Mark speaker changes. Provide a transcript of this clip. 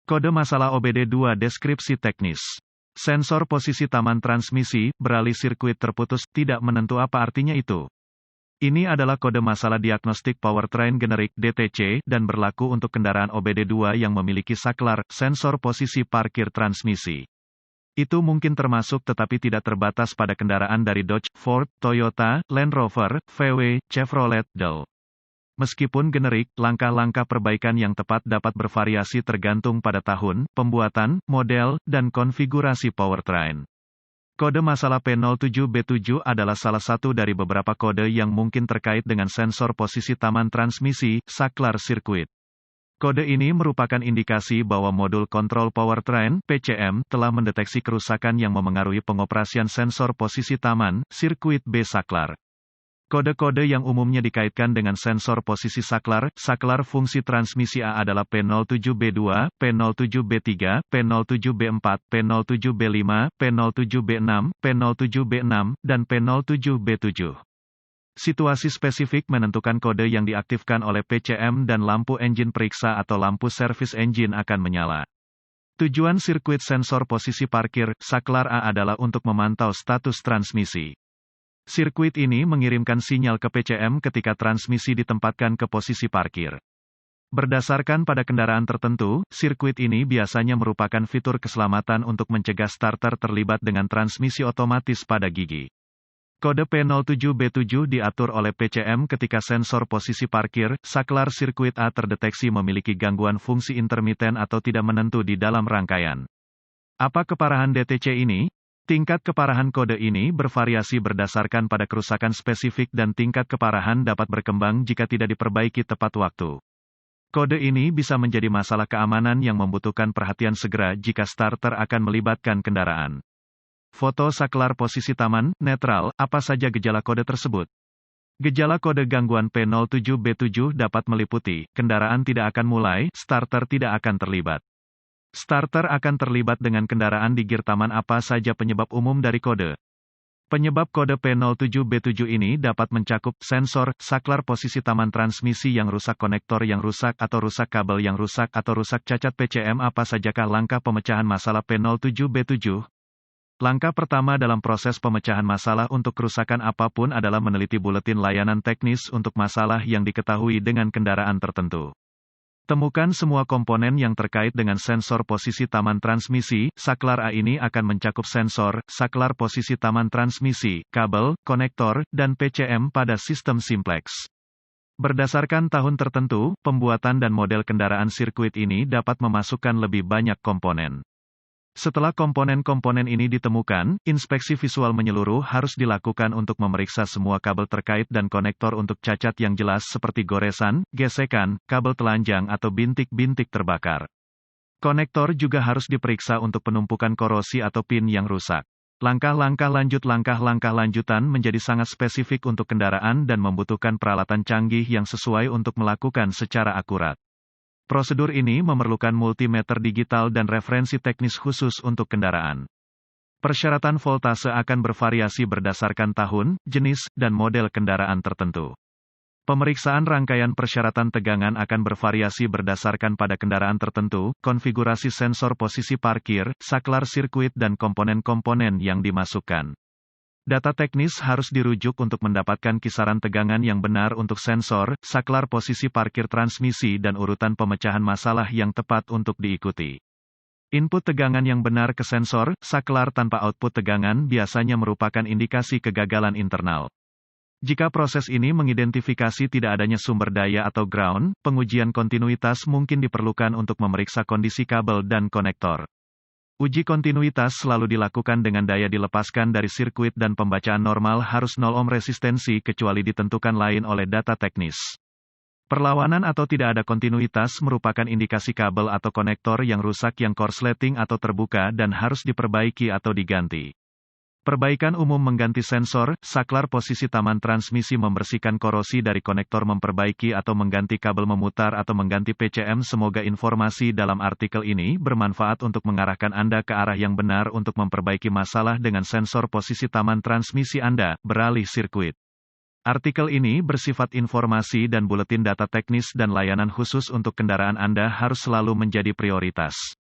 Speaker 1: Kode masalah OBD2 deskripsi teknis. Sensor posisi taman transmisi, beralih sirkuit terputus, tidak menentu apa artinya itu. Ini adalah kode masalah diagnostik powertrain generik DTC, dan berlaku untuk kendaraan OBD2 yang memiliki saklar, sensor posisi parkir transmisi. Itu mungkin termasuk tetapi tidak terbatas pada kendaraan dari Dodge, Ford, Toyota, Land Rover, VW, Chevrolet, Dell. Meskipun generik, langkah-langkah perbaikan yang tepat dapat bervariasi tergantung pada tahun, pembuatan, model, dan konfigurasi powertrain. Kode masalah P07B7 adalah salah satu dari beberapa kode yang mungkin terkait dengan sensor posisi taman transmisi, saklar sirkuit. Kode ini merupakan indikasi bahwa modul kontrol powertrain, PCM, telah mendeteksi kerusakan yang memengaruhi pengoperasian sensor posisi taman, sirkuit B saklar. Kode-kode yang umumnya dikaitkan dengan sensor posisi saklar, saklar fungsi transmisi A adalah P07B2, P07B3, P07B4, P07B5, P07B6, P07B6, dan P07B7. Situasi spesifik menentukan kode yang diaktifkan oleh PCM dan lampu engine periksa atau lampu servis engine akan menyala. Tujuan sirkuit sensor posisi parkir, saklar A adalah untuk memantau status transmisi. Sirkuit ini mengirimkan sinyal ke PCM ketika transmisi ditempatkan ke posisi parkir. Berdasarkan pada kendaraan tertentu, sirkuit ini biasanya merupakan fitur keselamatan untuk mencegah starter terlibat dengan transmisi otomatis pada gigi. Kode P07B7 diatur oleh PCM ketika sensor posisi parkir, saklar sirkuit A terdeteksi memiliki gangguan fungsi intermiten atau tidak menentu di dalam rangkaian. Apa keparahan DTC ini? Tingkat keparahan kode ini bervariasi berdasarkan pada kerusakan spesifik dan tingkat keparahan dapat berkembang jika tidak diperbaiki tepat waktu. Kode ini bisa menjadi masalah keamanan yang membutuhkan perhatian segera jika starter akan melibatkan kendaraan. Foto saklar posisi taman, netral, apa saja gejala kode tersebut? Gejala kode gangguan P07B7 dapat meliputi, kendaraan tidak akan mulai, starter tidak akan terlibat. Starter akan terlibat dengan kendaraan di gear taman apa saja penyebab umum dari kode. Penyebab kode P07B7 ini dapat mencakup sensor, saklar posisi taman transmisi yang rusak, konektor yang rusak atau rusak kabel yang rusak atau rusak cacat PCM. Apa sajakah langkah pemecahan masalah P07B7? Langkah pertama dalam proses pemecahan masalah untuk kerusakan apapun adalah meneliti buletin layanan teknis untuk masalah yang diketahui dengan kendaraan tertentu. Temukan semua komponen yang terkait dengan sensor posisi taman transmisi. Saklar A ini akan mencakup sensor, saklar posisi taman transmisi, kabel, konektor, dan PCM pada sistem simplex. Berdasarkan tahun tertentu, pembuatan dan model kendaraan sirkuit ini dapat memasukkan lebih banyak komponen. Setelah komponen-komponen ini ditemukan, inspeksi visual menyeluruh harus dilakukan untuk memeriksa semua kabel terkait dan konektor untuk cacat yang jelas seperti goresan, gesekan, kabel telanjang atau bintik-bintik terbakar. Konektor juga harus diperiksa untuk penumpukan korosi atau pin yang rusak. Langkah-langkah lanjutan menjadi sangat spesifik untuk kendaraan dan membutuhkan peralatan canggih yang sesuai untuk melakukan secara akurat. Prosedur ini memerlukan multimeter digital dan referensi teknis khusus untuk kendaraan. Persyaratan voltase akan bervariasi berdasarkan tahun, jenis, dan model kendaraan tertentu. Pemeriksaan rangkaian persyaratan tegangan akan bervariasi berdasarkan pada kendaraan tertentu, konfigurasi sensor posisi parkir, saklar sirkuit dan komponen-komponen yang dimasukkan. Data teknis harus dirujuk untuk mendapatkan kisaran tegangan yang benar untuk sensor, saklar posisi parkir transmisi dan urutan pemecahan masalah yang tepat untuk diikuti. Input tegangan yang benar ke sensor, saklar tanpa output tegangan biasanya merupakan indikasi kegagalan internal. Jika proses ini mengidentifikasi tidak adanya sumber daya atau ground, pengujian kontinuitas mungkin diperlukan untuk memeriksa kondisi kabel dan konektor. Uji kontinuitas selalu dilakukan dengan daya dilepaskan dari sirkuit dan pembacaan normal harus 0 ohm resistensi kecuali ditentukan lain oleh data teknis. Perlawanan atau tidak ada kontinuitas merupakan indikasi kabel atau konektor yang rusak yang korsleting atau terbuka dan harus diperbaiki atau diganti. Perbaikan umum mengganti sensor, saklar posisi taman transmisi, membersihkan korosi dari konektor, memperbaiki atau mengganti kabel, memutar atau mengganti PCM. Semoga informasi dalam artikel ini bermanfaat untuk mengarahkan Anda ke arah yang benar untuk memperbaiki masalah dengan sensor posisi taman transmisi Anda, beralih sirkuit. Artikel ini bersifat informasi dan buletin data teknis dan layanan khusus untuk kendaraan Anda harus selalu menjadi prioritas.